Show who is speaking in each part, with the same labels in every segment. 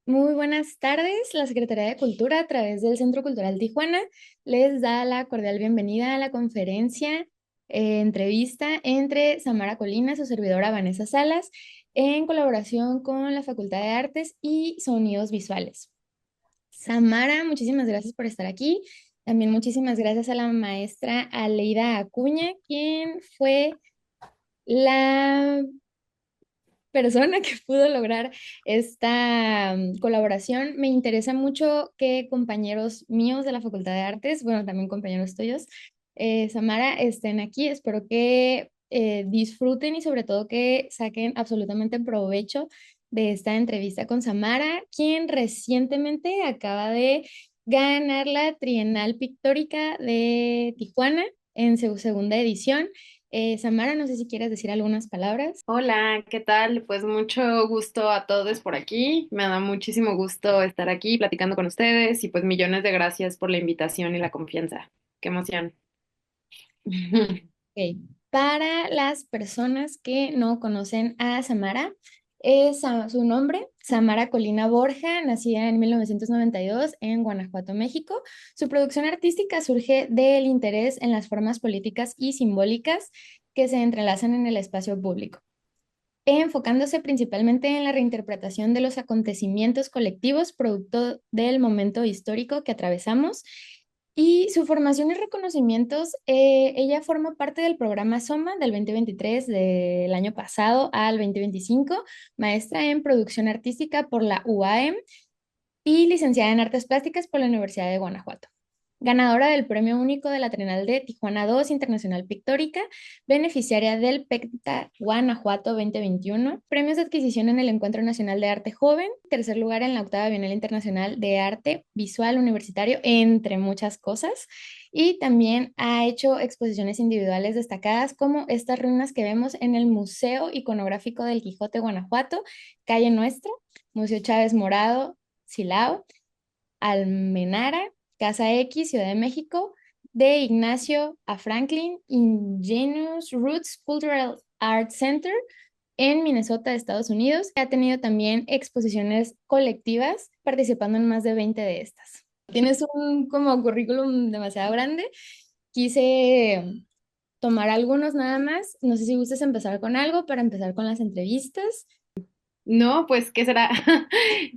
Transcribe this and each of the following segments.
Speaker 1: Muy buenas tardes. La Secretaría de Cultura, a través del Centro Cultural Tijuana, les da la cordial bienvenida a la conferencia, entrevista entre Samara Colina, su servidora Vanessa Salas, en colaboración con la Facultad de Artes y Sonidos Visuales. Samara, muchísimas gracias por estar aquí. También muchísimas gracias a la maestra Aleida Acuña, quien fue la persona que pudo lograr esta colaboración. Me interesa mucho que compañeros míos de la Facultad de Artes, bueno, también compañeros tuyos, Samara, estén aquí. Espero que disfruten y sobre todo que saquen absolutamente provecho de esta entrevista con Samara, quien recientemente acaba de ganar la Trienal Pictórica de Tijuana en su segunda edición. Samara, no sé si quieres decir algunas palabras.
Speaker 2: Hola, ¿qué tal? Pues mucho gusto a todos por aquí. Me da muchísimo gusto estar aquí platicando con ustedes y pues millones de gracias por la invitación y la confianza. Qué emoción.
Speaker 1: Ok. Para las personas que no conocen a Samara, su nombre, Samara Colina Borja, nacida en 1992 en Guanajuato, México. Su producción artística surge del interés en las formas políticas y simbólicas que se entrelazan en el espacio público, enfocándose principalmente en la reinterpretación de los acontecimientos colectivos producto del momento histórico que atravesamos. Y su formación y reconocimientos, ella forma parte del programa SOMA del 2023 del año pasado al 2025, maestra en producción artística por la UAM y licenciada en Artes Plásticas por la Universidad de Guanajuato. Ganadora del Premio Único de la Trienal de Tijuana 2 Internacional Pictórica, beneficiaria del PECTA Guanajuato 2021, premios de adquisición en el Encuentro Nacional de Arte Joven, tercer lugar en la octava Bienal Internacional de Arte Visual Universitario, entre muchas cosas. Y también ha hecho exposiciones individuales destacadas como estas ruinas que vemos en el Museo Iconográfico del Quijote, Guanajuato, Calle Nuestra, Museo Chávez Morado, Silao, Almenara, Casa X, Ciudad de México, de Ignacio a Franklin, Ingenious Roots Cultural Arts Center en Minnesota, Estados Unidos. Ha tenido también exposiciones colectivas, participando en más de 20 de estas. Tienes un como currículum demasiado grande. Quise tomar algunos nada más. No sé si gustas empezar con algo para empezar con las entrevistas.
Speaker 2: No, pues, ¿qué será?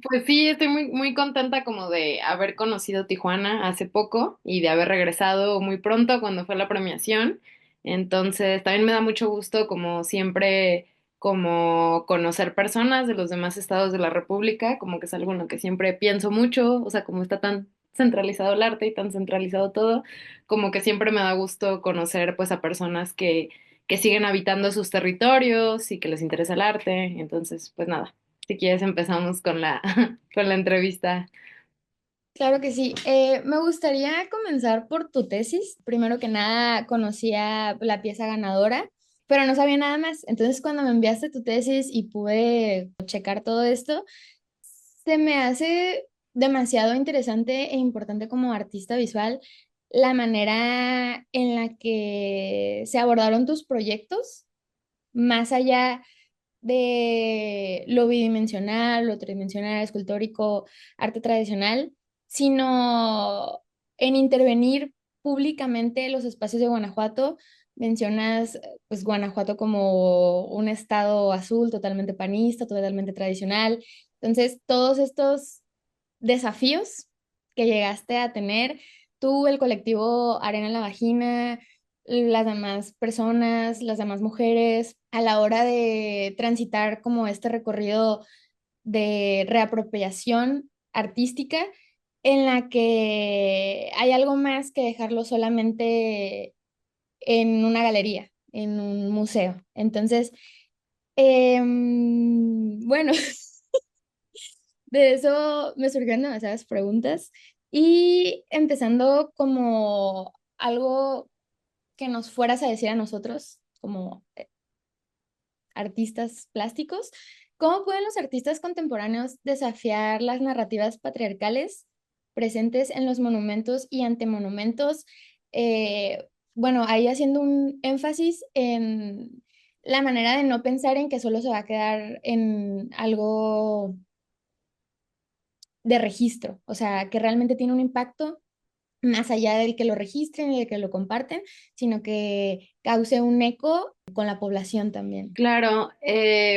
Speaker 2: Pues sí, estoy muy contenta como de haber conocido Tijuana hace poco y de haber regresado muy pronto cuando fue la premiación. Entonces, también me da mucho gusto, como siempre, como conocer personas de los demás estados de la República, como que es algo en lo que siempre pienso mucho, o sea, como está tan centralizado el arte y tan centralizado todo, como que siempre me da gusto conocer pues a personas que siguen habitando sus territorios y que les interesa el arte. Entonces, pues nada, si quieres empezamos con la, con la entrevista.
Speaker 1: Claro que sí. Me gustaría comenzar por tu tesis. Primero que nada, conocía la pieza ganadora, pero no sabía nada más. Entonces, cuando me enviaste tu tesis y pude checar todo esto, se me hace demasiado interesante e importante como artista visual la manera en la que se abordaron tus proyectos, más allá de lo bidimensional, lo tridimensional, escultórico, arte tradicional, sino en intervenir públicamente los espacios de Guanajuato. Mencionas pues Guanajuato como un estado azul, totalmente panista, totalmente tradicional. Entonces, todos estos desafíos que llegaste a tener, tú, el colectivo Arena en la Vagina, las demás personas, las demás mujeres, a la hora de transitar como este recorrido de reapropiación artística en la que hay algo más que dejarlo solamente en una galería, en un museo. Entonces, bueno, de eso me surgieron demasiadas preguntas y empezando como algo que nos fueras a decir a nosotros como artistas plásticos, ¿cómo pueden los artistas contemporáneos desafiar las narrativas patriarcales presentes en los monumentos y antemonumentos? Bueno, ahí haciendo un énfasis en la manera de no pensar en que solo se va a quedar en algo de registro, o sea, que realmente tiene un impacto más allá del que lo registren y del que lo comparten, sino que cause un eco con la población también.
Speaker 2: Claro,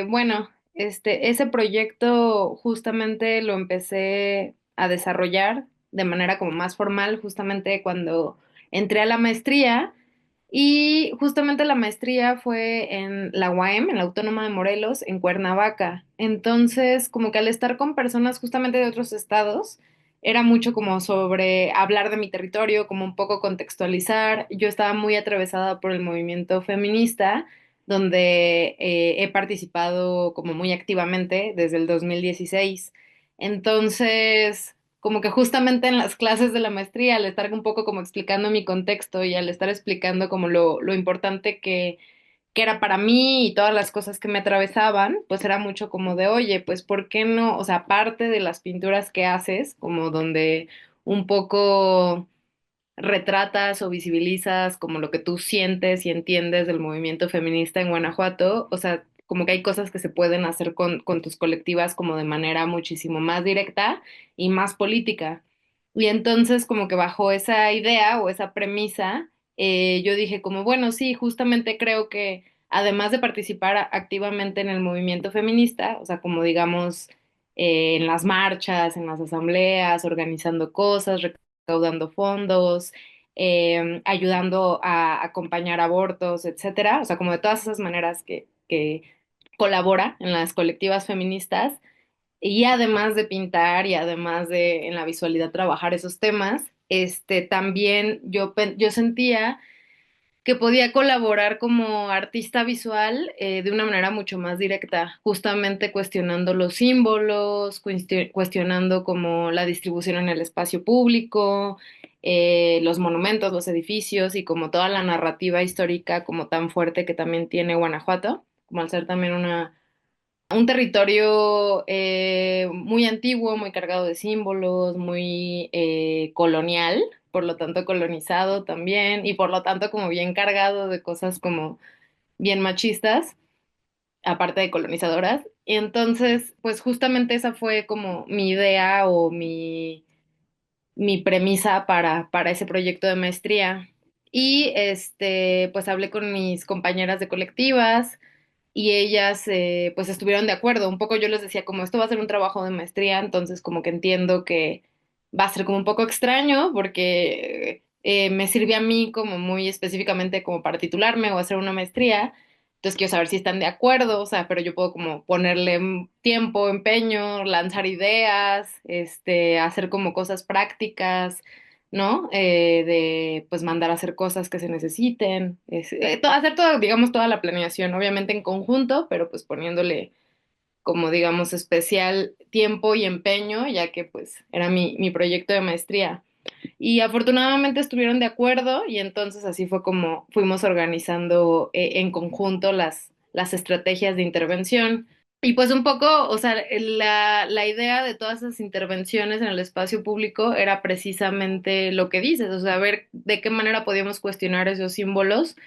Speaker 2: bueno, ese proyecto justamente lo empecé a desarrollar de manera como más formal, justamente cuando entré a la maestría. Y justamente la maestría fue en la UAM, en la Autónoma de Morelos, en Cuernavaca. Entonces, como que al estar con personas justamente de otros estados, era mucho como sobre hablar de mi territorio, como un poco contextualizar. Yo estaba muy atravesada por el movimiento feminista, donde he participado como muy activamente desde el 2016. Entonces, como que justamente en las clases de la maestría, al estar un poco como explicando mi contexto y al estar explicando como lo importante que era para mí y todas las cosas que me atravesaban, pues era mucho como de, oye, pues ¿por qué no? O sea, aparte de las pinturas que haces, como donde un poco retratas o visibilizas como lo que tú sientes y entiendes del movimiento feminista en Guanajuato, o sea, como que hay cosas que se pueden hacer con tus colectivas como de manera muchísimo más directa y más política. Y entonces como que bajo esa idea o esa premisa, yo dije como, bueno, sí, justamente creo que además de participar activamente en el movimiento feminista, o sea, como digamos, en las marchas, en las asambleas, organizando cosas, recaudando fondos, ayudando a acompañar abortos, etcétera. O sea, como de todas esas maneras que colabora en las colectivas feministas. Y además de pintar y además de en la visualidad trabajar esos temas, también yo sentía que podía colaborar como artista visual de una manera mucho más directa, justamente cuestionando los símbolos, cuestionando como la distribución en el espacio público, los monumentos, los edificios y como toda la narrativa histórica como tan fuerte que también tiene Guanajuato, como al ser también un territorio muy antiguo, muy cargado de símbolos, muy colonial, por lo tanto colonizado también, y por lo tanto como bien cargado de cosas como bien machistas, aparte de colonizadoras. Y entonces, pues justamente esa fue como mi idea o mi premisa para ese proyecto de maestría. Y pues hablé con mis compañeras de colectivas y ellas pues estuvieron de acuerdo. Un poco yo les decía como esto va a ser un trabajo de maestría, entonces como que entiendo que va a ser como un poco extraño porque me sirve a mí como muy específicamente como para titularme o hacer una maestría. Entonces quiero saber si están de acuerdo, o sea, pero yo puedo como ponerle tiempo, empeño, lanzar ideas, hacer como cosas prácticas, ¿no? De pues mandar a hacer cosas que se necesiten, hacer todo, digamos, toda la planeación, obviamente en conjunto, pero pues poniéndole como digamos especial tiempo y empeño, ya que pues era mi proyecto de maestría. Y afortunadamente estuvieron de acuerdo y entonces así fue como fuimos organizando en conjunto las estrategias de intervención. Y pues un poco, o sea, la idea de todas esas intervenciones en el espacio público era precisamente lo que dices, o sea, ver de qué manera podíamos cuestionar esos símbolos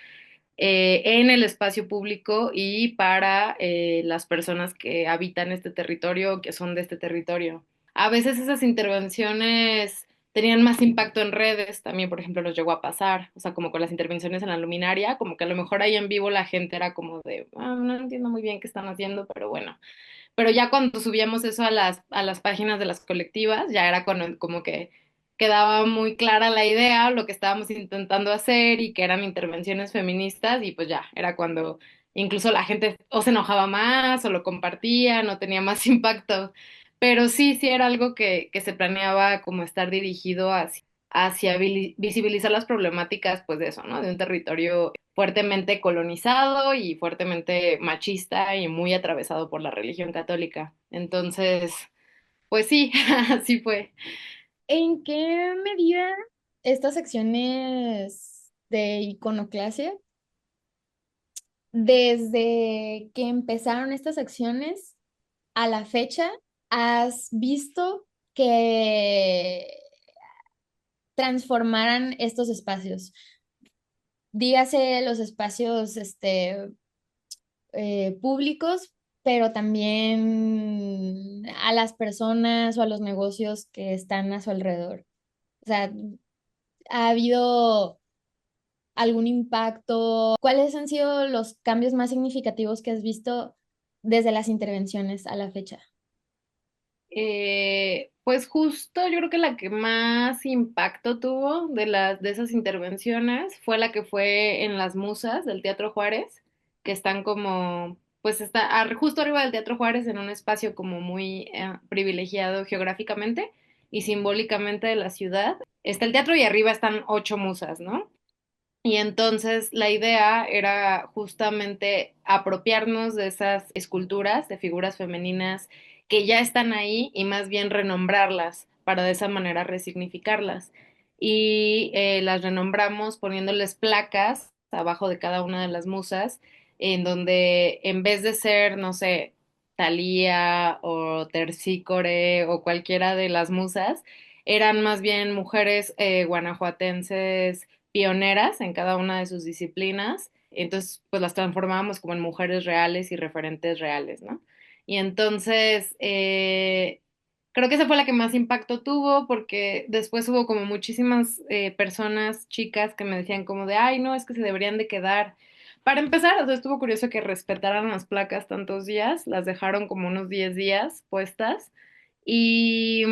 Speaker 2: en el espacio público y para las personas que habitan este territorio, que son de este territorio. A veces esas intervenciones tenían más impacto en redes, también por ejemplo nos llegó a pasar, o sea, como con las intervenciones en la luminaria, como que a lo mejor ahí en vivo la gente era como de, "Ah, no entiendo muy bien qué están haciendo, pero bueno". Pero ya cuando subíamos eso a las páginas de las colectivas, ya era cuando como que quedaba muy clara la idea, lo que estábamos intentando hacer y que eran intervenciones feministas y pues ya, era cuando incluso la gente o se enojaba más o lo compartía, no tenía más impacto. Pero sí, sí era algo que se planeaba como estar dirigido hacia visibilizar las problemáticas, pues de eso, ¿no? De un territorio fuertemente colonizado y fuertemente machista y muy atravesado por la religión católica. Entonces, pues sí, así fue.
Speaker 1: ¿En qué medida estas secciones de iconoclasia, desde que empezaron estas acciones a la fecha, has visto que transformaran estos espacios? Dígase los espacios públicos, pero también a las personas o a los negocios que están a su alrededor? O sea, ¿ha habido algún impacto? ¿Cuáles han sido los cambios más significativos que has visto desde las intervenciones a la fecha?
Speaker 2: Pues justo yo creo que la que más impacto tuvo de esas intervenciones fue la que fue en las Musas del Teatro Juárez, que están como, pues está justo arriba del Teatro Juárez en un espacio como muy privilegiado geográficamente y simbólicamente de la ciudad. Está el teatro y arriba están 8 musas, ¿no? Y entonces la idea era justamente apropiarnos de esas esculturas de figuras femeninas que ya están ahí y más bien renombrarlas para de esa manera resignificarlas. Y las renombramos poniéndoles placas abajo de cada una de las musas, en donde en vez de ser, no sé, Thalía o Terpsícore o cualquiera de las musas, eran más bien mujeres guanajuatenses pioneras en cada una de sus disciplinas, entonces pues las transformábamos como en mujeres reales y referentes reales, ¿no? Y entonces creo que esa fue la que más impacto tuvo porque después hubo como muchísimas personas, chicas, que me decían como de, ay, no, es que se deberían de quedar. Para empezar, o sea, estuvo curioso que respetaran las placas tantos días, las dejaron como unos 10 días puestas y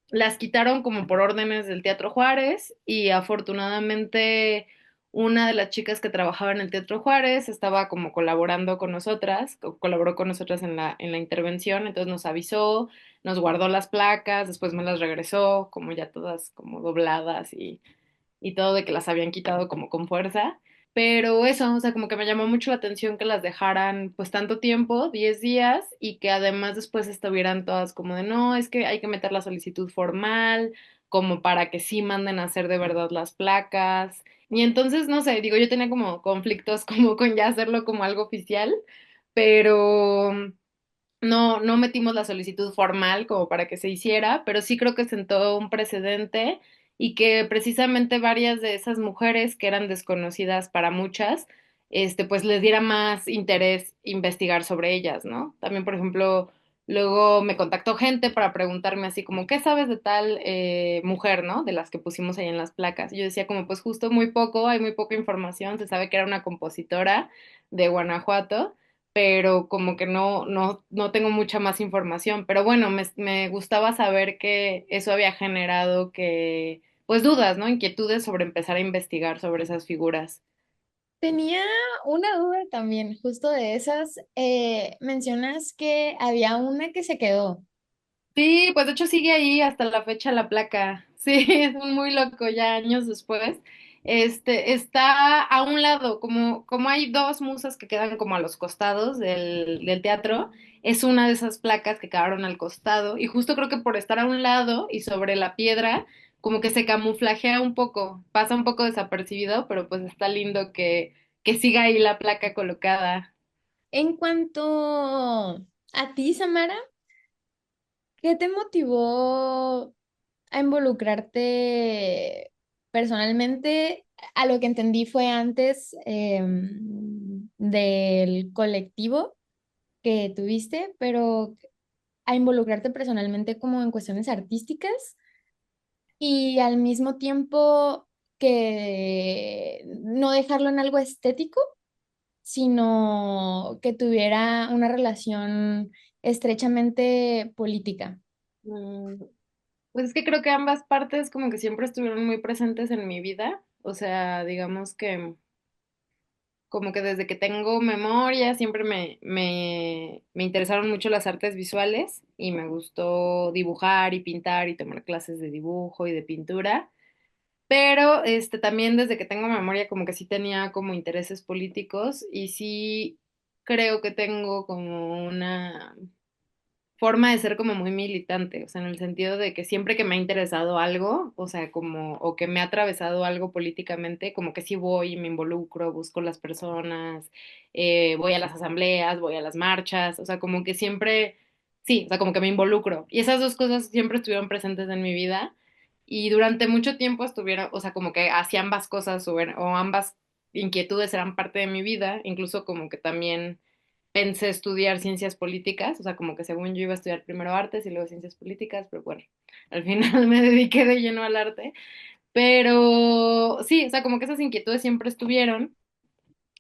Speaker 2: las quitaron como por órdenes del Teatro Juárez y afortunadamente una de las chicas que trabajaba en el Teatro Juárez estaba como colaborando con nosotras, colaboró con nosotras en la intervención, entonces nos avisó, nos guardó las placas, después me las regresó, como ya todas como dobladas y todo de que las habían quitado como con fuerza. Pero eso, o sea, como que me llamó mucho la atención que las dejaran pues tanto tiempo, 10 días, y que además después estuvieran todas como de, no, es que hay que meter la solicitud formal, como para que sí manden a hacer de verdad las placas. Y entonces, no sé, digo, yo tenía como conflictos como con ya hacerlo como algo oficial, pero no metimos la solicitud formal como para que se hiciera, pero sí creo que sentó un precedente y que precisamente varias de esas mujeres que eran desconocidas para muchas, pues les diera más interés investigar sobre ellas, ¿no? También, por ejemplo, luego me contactó gente para preguntarme así como, ¿qué sabes de tal mujer, ¿no? De las que pusimos ahí en las placas. Y yo decía como, pues justo muy poco, hay muy poca información, se sabe que era una compositora de Guanajuato, pero como que no tengo mucha más información. Pero bueno, me gustaba saber que eso había generado que, pues dudas, ¿no? Inquietudes sobre empezar a investigar sobre esas figuras.
Speaker 1: Tenía una duda también, justo de esas. Mencionas que había una que se quedó.
Speaker 2: Sí, pues de hecho sigue ahí hasta la fecha la placa. Sí, es muy loco ya años después. Está a un lado, como hay dos musas que quedan como a los costados del teatro, es una de esas placas que quedaron al costado y justo creo que por estar a un lado y sobre la piedra, como que se camuflajea un poco, pasa un poco desapercibido, pero pues está lindo que siga ahí la placa colocada.
Speaker 1: En cuanto a ti, Samara, ¿qué te motivó a involucrarte personalmente? A lo que entendí fue antes del colectivo que tuviste, pero a involucrarte personalmente como en cuestiones artísticas y al mismo tiempo que no dejarlo en algo estético, sino que tuviera una relación estrechamente política.
Speaker 2: Mm, Pues es que creo que ambas partes como que siempre estuvieron muy presentes en mi vida. O sea, digamos que como que desde que tengo memoria siempre me interesaron mucho las artes visuales y me gustó dibujar y pintar y tomar clases de dibujo y de pintura. Pero también desde que tengo memoria como que sí tenía como intereses políticos y sí creo que tengo como una forma de ser como muy militante, o sea, en el sentido de que siempre que me ha interesado algo, o sea, como, o que me ha atravesado algo políticamente, como que sí voy y me involucro, busco las personas, voy a las asambleas, voy a las marchas, o sea, como que siempre, sí, o sea, como que me involucro. Y esas dos cosas siempre estuvieron presentes en mi vida y durante mucho tiempo estuvieron, o sea, como que hacía ambas cosas o ambas inquietudes eran parte de mi vida, incluso como que también pensé estudiar ciencias políticas, o sea, como que según yo iba a estudiar primero artes y luego ciencias políticas, pero bueno, al final me dediqué de lleno al arte. Pero sí, o sea, como que esas inquietudes siempre estuvieron.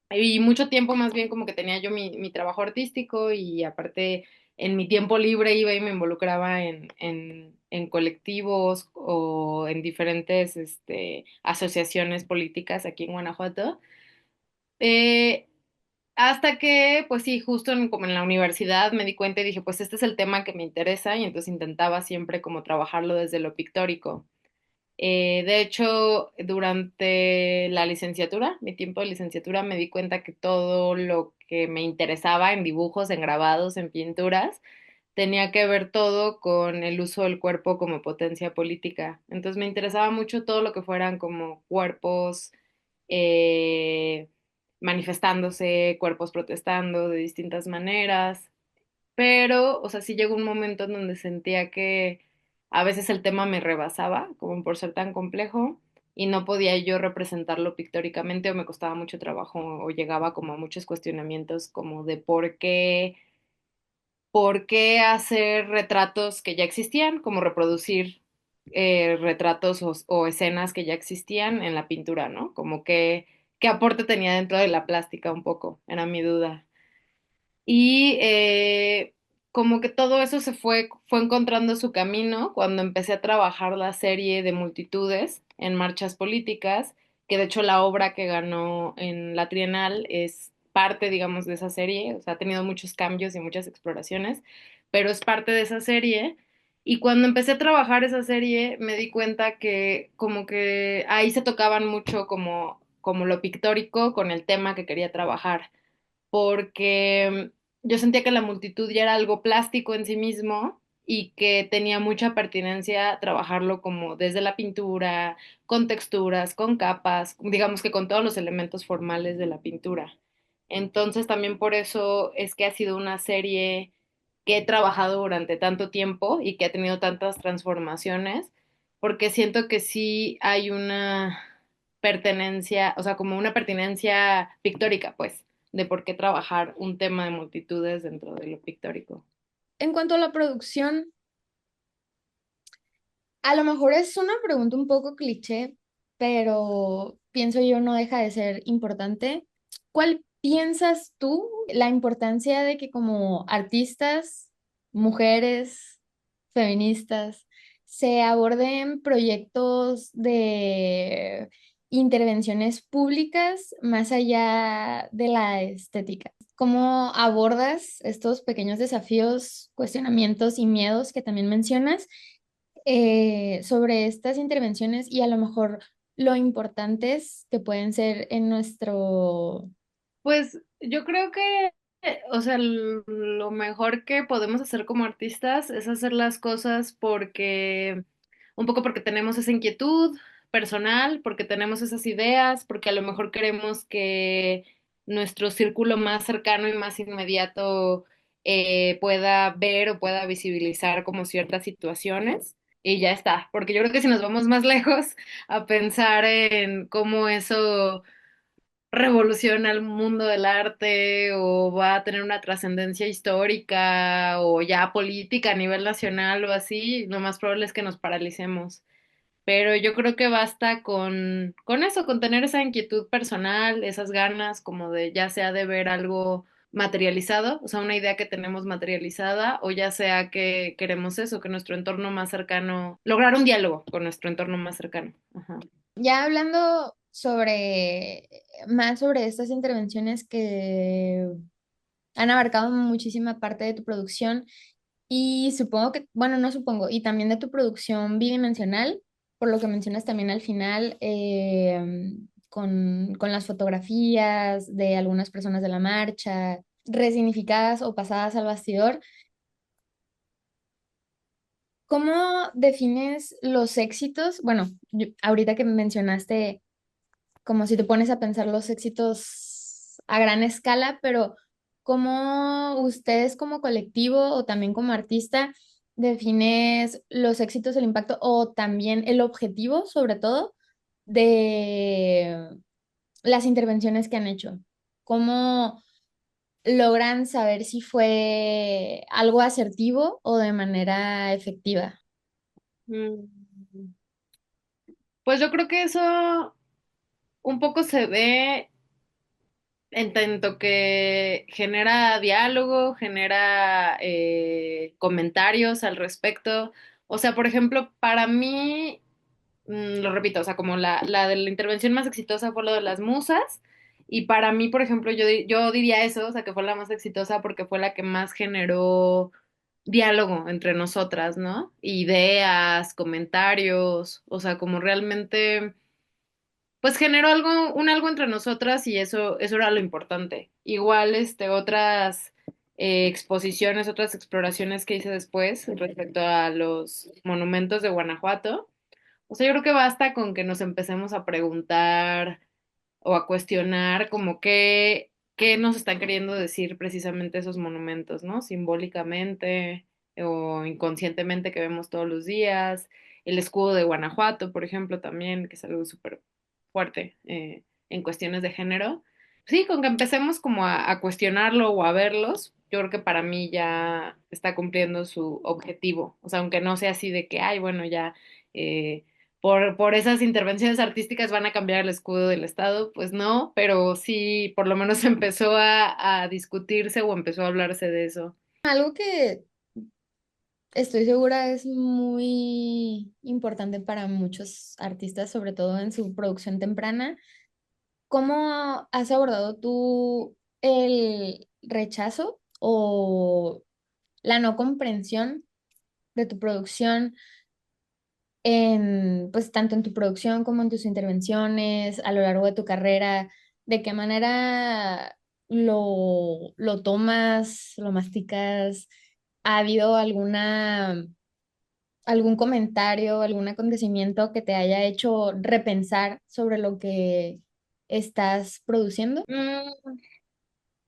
Speaker 2: Y mucho tiempo más bien como que tenía yo mi trabajo artístico y aparte en mi tiempo libre iba y me involucraba en colectivos o en diferentes asociaciones políticas aquí en Guanajuato. Eh, Hasta que, pues sí, justo como en la universidad me di cuenta y dije, pues este es el tema que me interesa y entonces intentaba siempre como trabajarlo desde lo pictórico. De hecho, durante la licenciatura, mi tiempo de licenciatura, me di cuenta que todo lo que me interesaba en dibujos, en grabados, en pinturas, tenía que ver todo con el uso del cuerpo como potencia política. Entonces me interesaba mucho todo lo que fueran como cuerpos eh, manifestándose, cuerpos protestando de distintas maneras. Pero, o sea, sí llegó un momento en donde sentía que a veces el tema me rebasaba, como por ser tan complejo, y no podía yo representarlo pictóricamente o me costaba mucho trabajo o llegaba como a muchos cuestionamientos como de por qué hacer retratos que ya existían, como reproducir retratos o escenas que ya existían en la pintura, ¿no? Como que, qué aporte tenía dentro de la plástica un poco, era mi duda. Y como que todo eso fue encontrando su camino cuando empecé a trabajar la serie de Multitudes en marchas políticas, que de hecho la obra que ganó en la Trienal es parte, digamos, de esa serie, o sea, ha tenido muchos cambios y muchas exploraciones, pero es parte de esa serie. Y cuando empecé a trabajar esa serie, me di cuenta que como que ahí se tocaban mucho como lo pictórico con el tema que quería trabajar porque yo sentía que la multitud ya era algo plástico en sí mismo y que tenía mucha pertinencia trabajarlo como desde la pintura, con texturas, con capas, digamos que con todos los elementos formales de la pintura. Entonces también por eso es que ha sido una serie que he trabajado durante tanto tiempo y que ha tenido tantas transformaciones, porque siento que sí hay una pertenencia, o sea, como una pertinencia pictórica, pues de por qué trabajar un tema de multitudes dentro de lo pictórico.
Speaker 1: En cuanto a la producción, a lo mejor es una pregunta un poco cliché, pero pienso yo no deja de ser importante. ¿Cuál piensas tú la importancia de que como artistas, mujeres, feministas, se aborden proyectos de intervenciones públicas más allá de la estética? ¿Cómo abordas estos pequeños desafíos, cuestionamientos y miedos que también mencionas? Sobre estas intervenciones y a lo mejor lo importantes que pueden ser en nuestro...
Speaker 2: Pues yo creo que, o sea, lo mejor que podemos hacer como artistas es hacer las cosas porque, un poco porque tenemos esa inquietud personal, porque tenemos esas ideas, porque a lo mejor queremos que nuestro círculo más cercano y más inmediato pueda ver o pueda visibilizar como ciertas situaciones. Y ya está, porque yo creo que si nos vamos más lejos a pensar en cómo eso revoluciona el mundo del arte o va a tener una trascendencia histórica o ya política a nivel nacional o así, lo más probable es que nos paralicemos. Pero yo creo que basta con eso, con tener esa inquietud personal, esas ganas como de ya sea de ver algo materializado, o sea, una idea que tenemos materializada, o ya sea que queremos eso, que nuestro entorno más cercano, lograr un diálogo con nuestro entorno más cercano. Ajá.
Speaker 1: Ya hablando sobre más sobre estas intervenciones que han abarcado muchísima parte de tu producción y supongo que, bueno, no supongo, y también de tu producción bidimensional, por lo que mencionas también al final, con las fotografías de algunas personas de la marcha, resignificadas o pasadas al bastidor. ¿Cómo defines los éxitos? Bueno, ahorita que mencionaste, como si te pones a pensar los éxitos a gran escala, pero ¿cómo ustedes como colectivo o también como artista defines los éxitos, el impacto o también el objetivo, sobre todo, de las intervenciones que han hecho? ¿Cómo? logran saber si fue algo asertivo o de manera efectiva.
Speaker 2: Mm, Pues yo creo que eso un poco se ve en tanto que genera diálogo, genera comentarios al respecto. O sea, por ejemplo, para mí, lo repito, o sea, como la de la intervención más exitosa fue lo de las musas. Y para mí, por ejemplo, yo diría eso, o sea, que fue la más exitosa porque fue la que más generó diálogo entre nosotras, ¿no? Ideas, comentarios, o sea, como realmente pues generó un algo entre nosotras y eso era lo importante. Igual, otras exposiciones, otras exploraciones que hice después respecto a los monumentos de Guanajuato. O sea, yo creo que basta con que nos empecemos a preguntar o a cuestionar como qué nos están queriendo decir precisamente esos monumentos, ¿no? Simbólicamente o inconscientemente que vemos todos los días. El escudo de Guanajuato, por ejemplo, también, que es algo súper fuerte en cuestiones de género. Sí, con que empecemos como a cuestionarlo o a verlos, yo creo que para mí ya está cumpliendo su objetivo. O sea, aunque no sea así de que, ay, bueno, ya por esas intervenciones artísticas van a cambiar el escudo del Estado, pues no, pero sí, por lo menos empezó a discutirse o empezó a hablarse de eso.
Speaker 1: Algo que estoy segura es muy importante para muchos artistas, sobre todo en su producción temprana. ¿Cómo has abordado tú el rechazo o la no comprensión de tu producción en, pues tanto en tu producción como en tus intervenciones a lo largo de tu carrera? ¿De qué manera lo tomas, lo masticas? ¿Ha habido algún comentario, algún acontecimiento que te haya hecho repensar sobre lo que estás produciendo?
Speaker 2: Mm,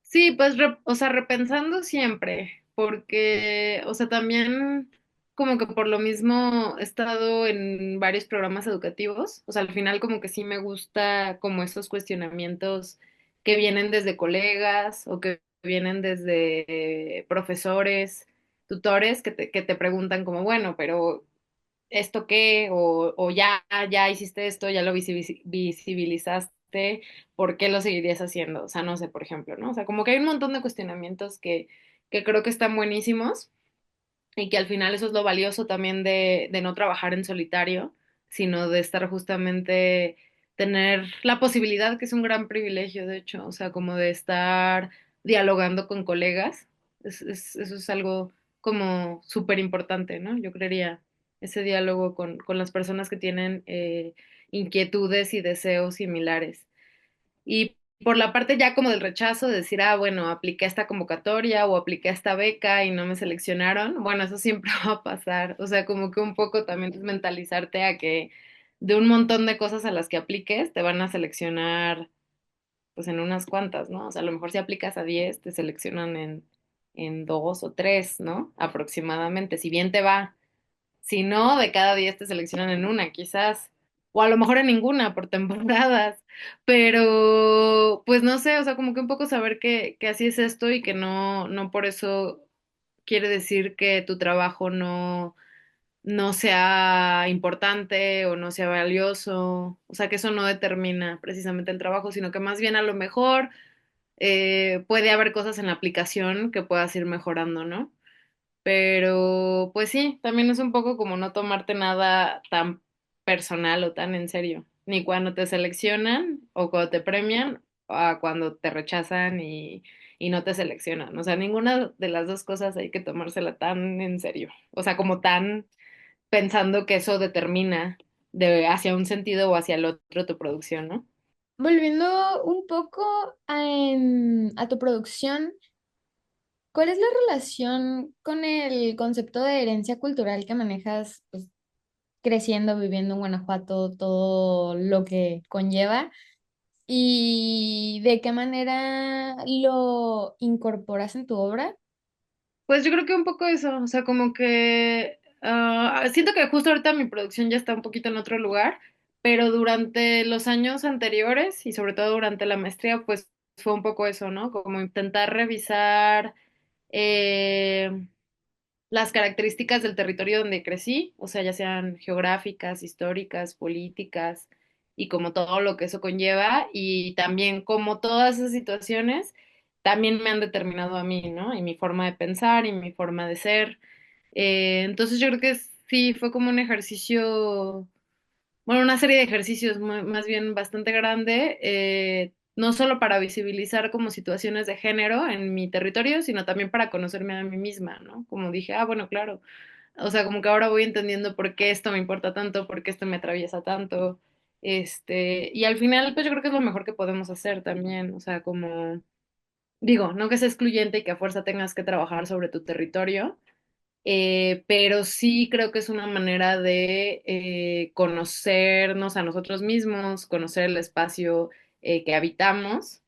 Speaker 2: Sí, pues, o sea, repensando siempre, porque, o sea, también como que por lo mismo he estado en varios programas educativos, o sea, al final como que sí me gusta como esos cuestionamientos que vienen desde colegas o que vienen desde profesores, tutores que te preguntan como, bueno, pero ¿esto qué? O ya hiciste esto, ya lo visibilizaste, ¿por qué lo seguirías haciendo? O sea, no sé, por ejemplo, ¿no? O sea, como que hay un montón de cuestionamientos que creo que están buenísimos y que al final eso es lo valioso también de no trabajar en solitario, sino de estar justamente, tener la posibilidad, que es un gran privilegio, de hecho, o sea, como de estar dialogando con colegas, eso es algo como súper importante, ¿no? Yo creería ese diálogo con las personas que tienen inquietudes y deseos similares. Y por la parte ya como del rechazo, de decir, ah, bueno, apliqué esta convocatoria o apliqué esta beca y no me seleccionaron, bueno, eso siempre va a pasar. O sea, como que un poco también es mentalizarte a que de un montón de cosas a las que apliques, te van a seleccionar pues en unas cuantas, ¿no? O sea, a lo mejor si aplicas a 10 te seleccionan en 2 o 3, ¿no? Aproximadamente, si bien te va. Si no, de cada 10 te seleccionan en una, quizás. O a lo mejor en ninguna por temporadas. Pero, pues no sé, o sea, como que un poco saber que así es esto y que no por eso quiere decir que tu trabajo no sea importante o no sea valioso. O sea, que eso no determina precisamente el trabajo, sino que más bien a lo mejor puede haber cosas en la aplicación que puedas ir mejorando, ¿no? Pero, pues sí, también es un poco como no tomarte nada tan personal o tan en serio, ni cuando te seleccionan o cuando te premian, o cuando te rechazan y no te seleccionan. O sea, ninguna de las dos cosas hay que tomársela tan en serio. O sea, como tan pensando que eso determina de hacia un sentido o hacia el otro tu producción, ¿no?
Speaker 1: Volviendo un poco a tu producción, ¿cuál es la relación con el concepto de herencia cultural que manejas, pues, creciendo, viviendo en Guanajuato, todo lo que conlleva? ¿Y de qué manera lo incorporas en tu obra?
Speaker 2: Pues yo creo que un poco eso, o sea, como que siento que justo ahorita mi producción ya está un poquito en otro lugar, pero durante los años anteriores y sobre todo durante la maestría, pues fue un poco eso, ¿no? Como intentar revisar eh, las características del territorio donde crecí, o sea, ya sean geográficas, históricas, políticas y como todo lo que eso conlleva y también como todas esas situaciones también me han determinado a mí, ¿no? Y mi forma de pensar y mi forma de ser. Entonces yo creo que sí, fue como un ejercicio, bueno, una serie de ejercicios más bien bastante grande, no solo para visibilizar como situaciones de género en mi territorio, sino también para conocerme a mí misma, ¿no? Como dije, ah, bueno, claro, o sea, como que ahora voy entendiendo por qué esto me importa tanto, por qué esto me atraviesa tanto, y al final, pues yo creo que es lo mejor que podemos hacer también, o sea, como, digo, no que sea excluyente y que a fuerza tengas que trabajar sobre tu territorio, pero sí creo que es una manera de conocernos a nosotros mismos, conocer el espacio que habitamos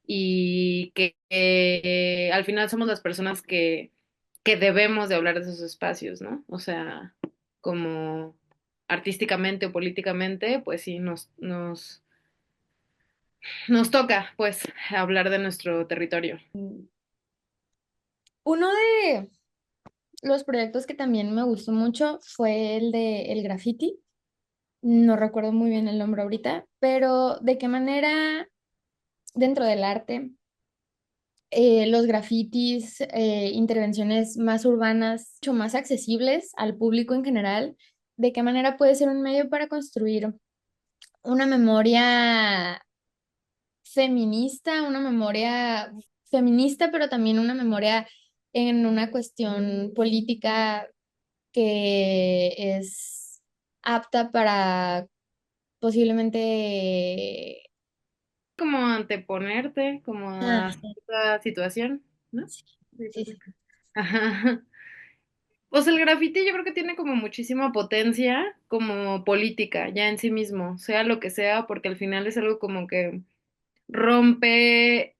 Speaker 2: y que al final somos las personas que debemos de hablar de esos espacios, ¿no? O sea, como artísticamente o políticamente, pues sí, nos toca, pues, hablar de nuestro territorio.
Speaker 1: Uno de los proyectos que también me gustó mucho fue el de el graffiti. No recuerdo muy bien el nombre ahorita, pero de qué manera dentro del arte los grafitis, intervenciones más urbanas, mucho más accesibles al público en general, de qué manera puede ser un medio para construir una memoria feminista, una memoria feminista, pero también una memoria en una cuestión política que es apta para posiblemente...
Speaker 2: Como anteponerte, como
Speaker 1: Ah,
Speaker 2: a
Speaker 1: sí,
Speaker 2: cierta situación, ¿no?
Speaker 1: sí,
Speaker 2: Sí,
Speaker 1: sí,
Speaker 2: pues sí.
Speaker 1: sí.
Speaker 2: Ajá. Pues el grafiti yo creo que tiene como muchísima potencia como política ya en sí mismo, sea lo que sea, porque al final es algo como que rompe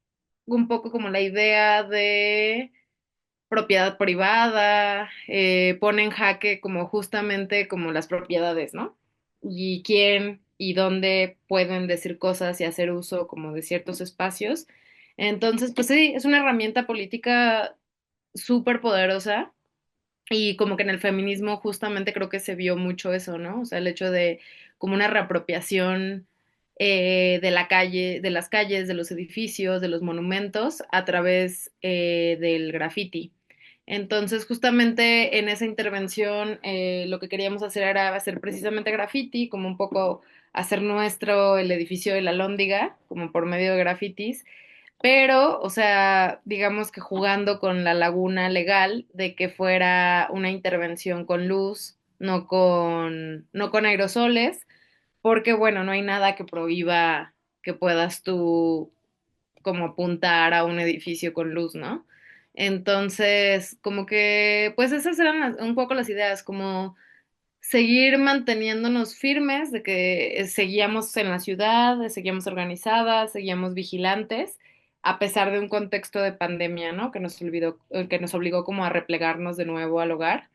Speaker 2: un poco como la idea de propiedad privada, pone en jaque como justamente como las propiedades, ¿no? Y quién y dónde pueden decir cosas y hacer uso como de ciertos espacios. Entonces, pues sí, es una herramienta política súper poderosa y como que en el feminismo justamente creo que se vio mucho eso, ¿no? O sea, el hecho de como una reapropiación de la calle, de las calles, de los edificios, de los monumentos a través del graffiti. Entonces, justamente en esa intervención lo que queríamos hacer era hacer precisamente graffiti, como un poco hacer nuestro el edificio de la Lóndiga, como por medio de grafitis, pero, o sea, digamos que jugando con la laguna legal de que fuera una intervención con luz, no con aerosoles, porque bueno, no hay nada que prohíba que puedas tú como apuntar a un edificio con luz, ¿no? Entonces, como que, pues esas eran un poco las ideas, como seguir manteniéndonos firmes de que seguíamos en la ciudad, seguíamos organizadas, seguíamos vigilantes, a pesar de un contexto de pandemia, ¿no? Que nos obligó como a replegarnos de nuevo al hogar.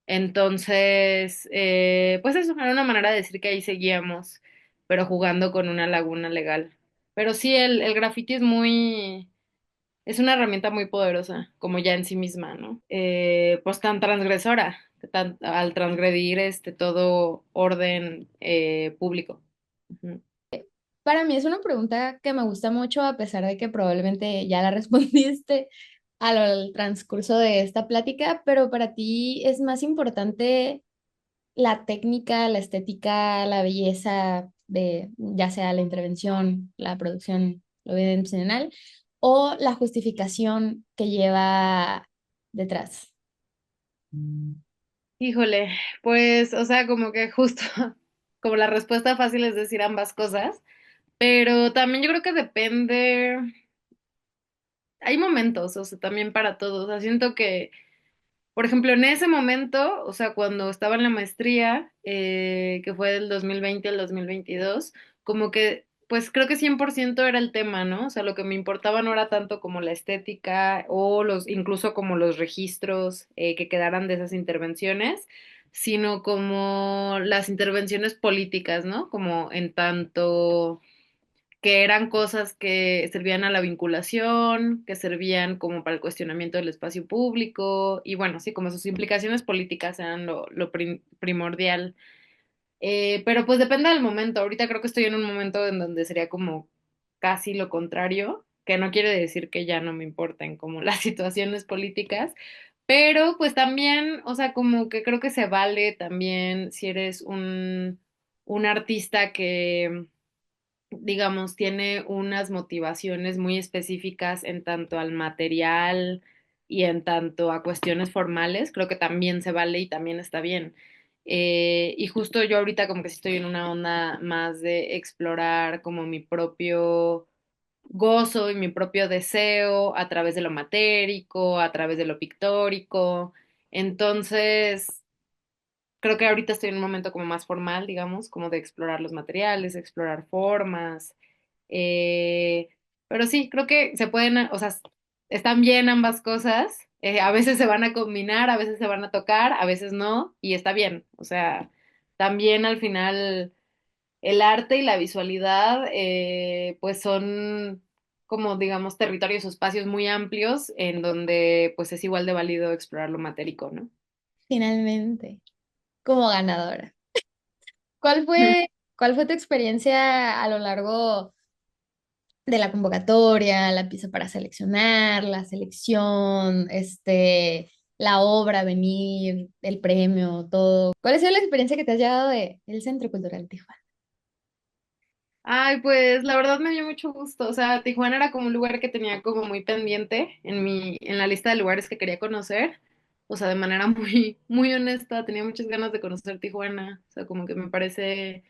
Speaker 2: Entonces, pues eso, era una manera de decir que ahí seguíamos, pero jugando con una laguna legal. Pero sí, el graffiti es una herramienta muy poderosa, como ya en sí misma, ¿no? Pues tan transgresora, al transgredir todo orden público. Ujú.
Speaker 1: Para mí es una pregunta que me gusta mucho, a pesar de que probablemente ya la respondiste a lo del transcurso de esta plática, pero para ti es más importante la técnica, la estética, la belleza de ya sea la intervención, la producción, lo evidencial, o la justificación que lleva detrás.
Speaker 2: Híjole, pues, o sea, como que justo, como la respuesta fácil es decir ambas cosas, pero también yo creo que depende, hay momentos, o sea, también para todos, o sea, siento que por ejemplo, en ese momento, o sea, cuando estaba en la maestría, que fue del 2020 al 2022, como que, pues creo que 100% era el tema, ¿no? O sea, lo que me importaba no era tanto como la estética o incluso como los registros que quedaran de esas intervenciones, sino como las intervenciones políticas, ¿no? Como en tanto que eran cosas que servían a la vinculación, que servían como para el cuestionamiento del espacio público, y bueno, sí, como sus implicaciones políticas eran lo primordial. Pero pues depende del momento. Ahorita creo que estoy en un momento en donde sería como casi lo contrario, que no quiere decir que ya no me importen como las situaciones políticas, pero pues también, o sea, como que creo que se vale también si eres un artista que digamos, tiene unas motivaciones muy específicas en tanto al material y en tanto a cuestiones formales, creo que también se vale y también está bien. Y justo yo ahorita como que sí estoy en una onda más de explorar como mi propio gozo y mi propio deseo a través de lo matérico, a través de lo pictórico. Entonces, creo que ahorita estoy en un momento como más formal, digamos, como de explorar los materiales, explorar formas. eh, pero sí, creo que se pueden, o sea, están bien ambas cosas. A veces se van a combinar, a veces se van a tocar, a veces no, y está bien. O sea, también al final el arte y la visualidad, pues son como, digamos, territorios o espacios muy amplios en donde pues es igual de válido explorar lo matérico, ¿no?
Speaker 1: Finalmente, como ganadora. ¿Cuál fue tu experiencia a lo largo de la convocatoria, la pieza para seleccionar, la selección, la obra, venir, el premio, todo? ¿Cuál ha sido la experiencia que te has llevado del Centro Cultural Tijuana?
Speaker 2: Ay, pues la verdad me dio mucho gusto. O sea, Tijuana era como un lugar que tenía como muy pendiente en la lista de lugares que quería conocer. O sea, de manera muy, muy honesta, tenía muchas ganas de conocer Tijuana. O sea, como que me parece,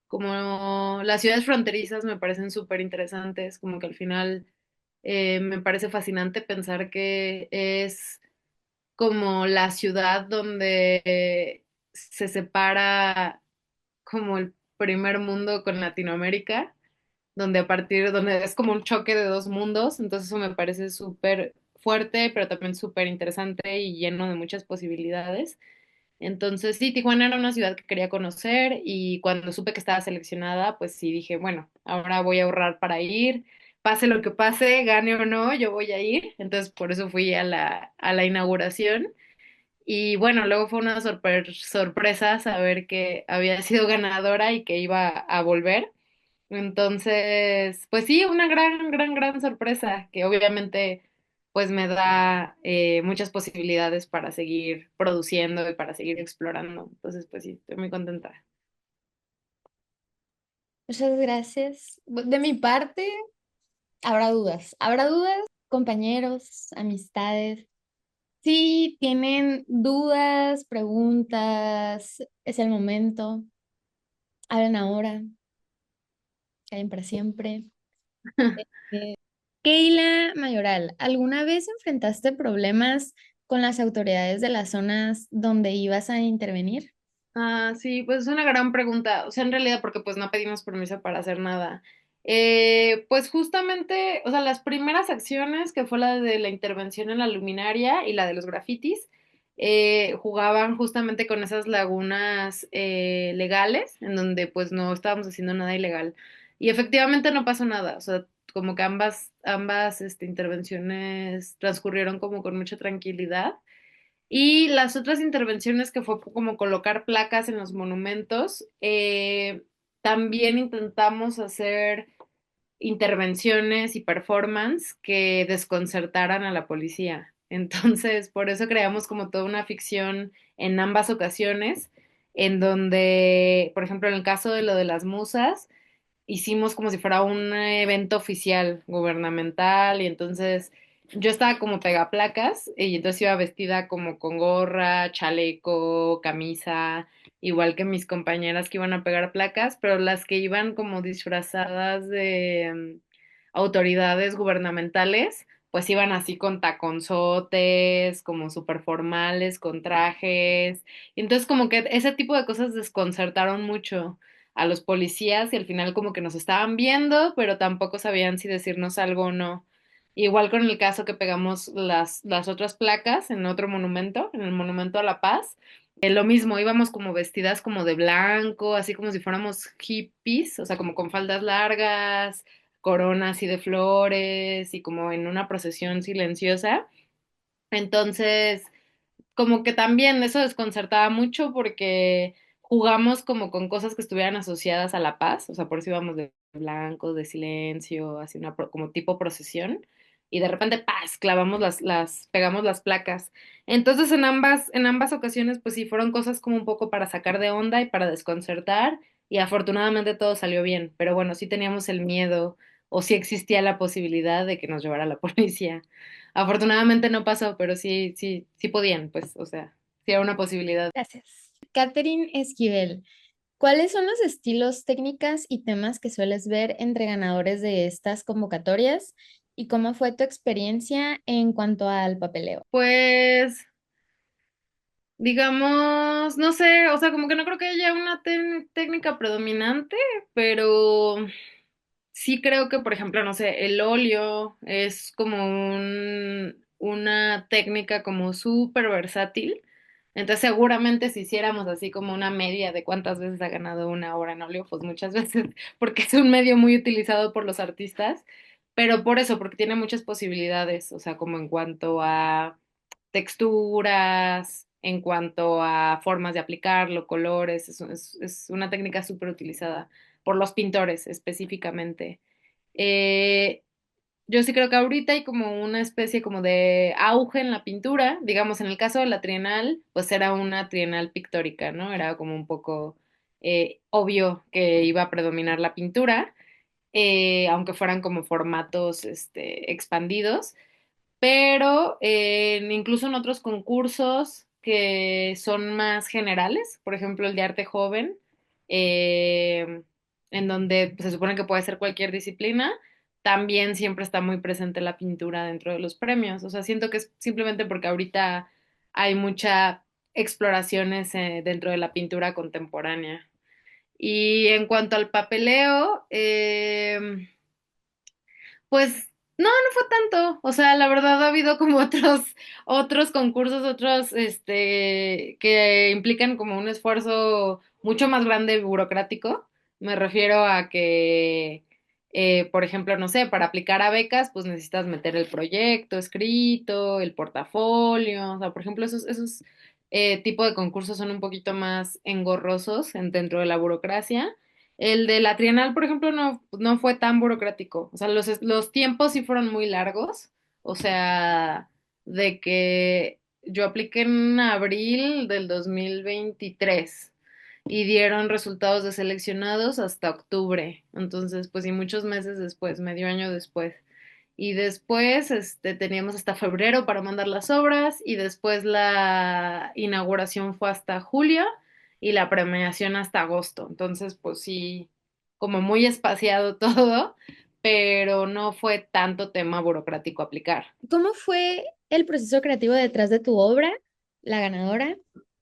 Speaker 2: como las ciudades fronterizas me parecen súper interesantes. Como que al final me parece fascinante pensar que es como la ciudad donde se separa como el primer mundo con Latinoamérica, donde es como un choque de dos mundos, entonces eso me parece súper fuerte, pero también súper interesante y lleno de muchas posibilidades. Entonces, sí, Tijuana era una ciudad que quería conocer y cuando supe que estaba seleccionada, pues sí dije, bueno, ahora voy a ahorrar para ir, pase lo que pase, gane o no, yo voy a ir. Entonces, por eso fui a la inauguración. Y bueno, luego fue una sorpresa saber que había sido ganadora y que iba a volver. Entonces, pues sí, una gran, gran, gran sorpresa que obviamente pues me da muchas posibilidades para seguir produciendo y para seguir explorando. Entonces, pues sí, estoy muy contenta.
Speaker 1: Muchas gracias. De mi parte, habrá dudas, compañeros, amistades. Si tienen dudas, preguntas, es el momento. Hablen ahora, callen para siempre. Eh, Keila Mayoral, ¿alguna vez enfrentaste problemas con las autoridades de las zonas donde ibas a intervenir?
Speaker 2: Ah, sí, pues es una gran pregunta. O sea, en realidad, porque pues no pedimos permiso para hacer nada. Pues justamente, o sea, las primeras acciones, que fue la de la intervención en la luminaria y la de los grafitis, jugaban justamente con esas lagunas legales, en donde pues no estábamos haciendo nada ilegal. Y efectivamente no pasó nada. O sea, como que ambas intervenciones transcurrieron como con mucha tranquilidad. Y las otras intervenciones que fue como colocar placas en los monumentos, también intentamos hacer intervenciones y performance que desconcertaran a la policía. Entonces, por eso creamos como toda una ficción en ambas ocasiones, en donde, por ejemplo, en el caso de lo de las musas, hicimos como si fuera un evento oficial gubernamental y entonces yo estaba como pegaplacas y entonces iba vestida como con gorra, chaleco, camisa, igual que mis compañeras que iban a pegar placas, pero las que iban como disfrazadas de autoridades gubernamentales, pues iban así con taconzotes, como súper formales, con trajes. Y entonces como que ese tipo de cosas desconcertaron mucho a los policías y al final como que nos estaban viendo, pero tampoco sabían si decirnos algo o no. Igual con el caso que pegamos las otras placas en otro monumento, en el Monumento a la Paz. Lo mismo, íbamos como vestidas como de blanco, así como si fuéramos hippies, o sea, como con faldas largas, coronas y de flores y como en una procesión silenciosa. Entonces, como que también eso desconcertaba mucho porque jugamos como con cosas que estuvieran asociadas a la paz, o sea, por eso íbamos de blanco, de silencio, así una como tipo procesión, y de repente, ¡paz! Clavamos pegamos las placas. Entonces, en ambas ocasiones, pues sí, fueron cosas como un poco para sacar de onda y para desconcertar, y afortunadamente todo salió bien, pero bueno, sí teníamos el miedo, o sí existía la posibilidad de que nos llevara la policía. Afortunadamente no pasó, pero sí, sí, sí podían, pues, o sea, sí era una posibilidad.
Speaker 1: Gracias. Catherine Esquivel, ¿cuáles son los estilos, técnicas y temas que sueles ver entre ganadores de estas convocatorias? ¿Y cómo fue tu experiencia en cuanto al papeleo?
Speaker 2: Pues, digamos, no sé, o sea, como que no creo que haya una técnica predominante, pero sí creo que, por ejemplo, no sé, el óleo es como una técnica como súper versátil. Entonces, seguramente si hiciéramos así como una media de cuántas veces ha ganado una obra en óleo, pues muchas veces, porque es un medio muy utilizado por los artistas, pero por eso, porque tiene muchas posibilidades, o sea, como en cuanto a texturas, en cuanto a formas de aplicarlo, colores, es una técnica súper utilizada por los pintores específicamente. Eh, yo sí creo que ahorita hay como una especie como de auge en la pintura, digamos, en el caso de la Trienal, pues era una Trienal pictórica, ¿no? Era como un poco obvio que iba a predominar la pintura, aunque fueran como formatos expandidos, pero incluso en otros concursos que son más generales, por ejemplo el de arte joven, eh, en donde pues, se supone que puede ser cualquier disciplina, también siempre está muy presente la pintura dentro de los premios. O sea, siento que es simplemente porque ahorita hay mucha exploraciones dentro de la pintura contemporánea. Y en cuanto al papeleo, pues no fue tanto. O sea, la verdad ha habido como otros concursos, otros, que implican como un esfuerzo mucho más grande y burocrático. Me refiero a que, por ejemplo, no sé, para aplicar a becas, pues necesitas meter el proyecto escrito, el portafolio. O sea, por ejemplo, esos tipo de concursos son un poquito más engorrosos dentro de la burocracia. El de la Trienal, por ejemplo, no fue tan burocrático. O sea, los tiempos sí fueron muy largos. O sea, de que yo apliqué en abril del 2023 y dieron resultados de seleccionados hasta octubre. Entonces, pues, y muchos meses después, medio año después. Y después, teníamos hasta febrero para mandar las obras y después la inauguración fue hasta julio y la premiación hasta agosto. Entonces, pues sí, como muy espaciado todo, pero no fue tanto tema burocrático aplicar.
Speaker 1: ¿Cómo fue el proceso creativo detrás de tu obra, la ganadora?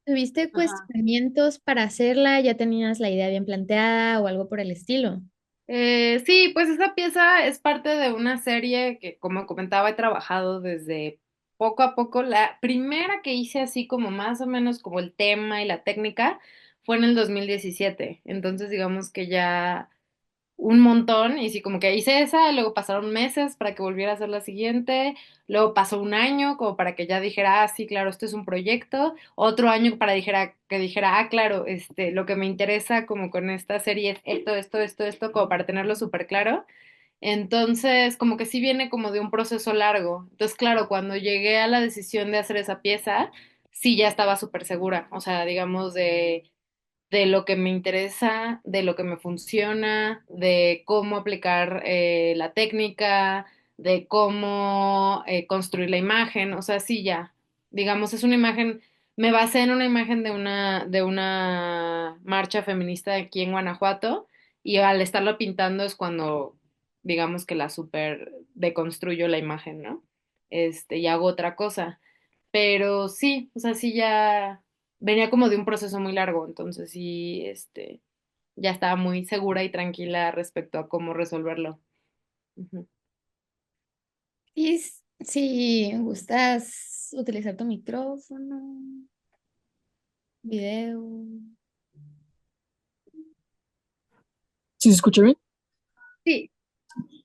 Speaker 1: ¿Tuviste
Speaker 2: Ajá.
Speaker 1: cuestionamientos para hacerla? ¿Ya tenías la idea bien planteada o algo por el estilo?
Speaker 2: Sí, pues esa pieza es parte de una serie que, como comentaba, he trabajado desde poco a poco. La primera que hice así como más o menos como el tema y la técnica fue en el 2017. Entonces, digamos que ya un montón y sí, como que hice esa, luego pasaron meses para que volviera a hacer la siguiente, luego pasó un año como para que ya dijera, ah, sí, claro, esto es un proyecto, otro año para que dijera, ah, claro, lo que me interesa como con esta serie es esto, como para tenerlo súper claro. Entonces, como que sí viene como de un proceso largo. Entonces, claro, cuando llegué a la decisión de hacer esa pieza, sí ya estaba súper segura, o sea, digamos de lo que me interesa, de lo que me funciona, de cómo aplicar la técnica, de cómo construir la imagen, o sea, sí ya, digamos, es una imagen, me basé en una imagen de una marcha feminista aquí en Guanajuato y al estarlo pintando es cuando, digamos que la super deconstruyo la imagen, ¿no? Y hago otra cosa. Pero sí, o sea, sí ya venía como de un proceso muy largo, entonces sí, ya estaba muy segura y tranquila respecto a cómo resolverlo. Ujú.
Speaker 1: Y si gustas utilizar tu micrófono. Video.
Speaker 3: ¿Sí se escucha bien?
Speaker 2: Sí.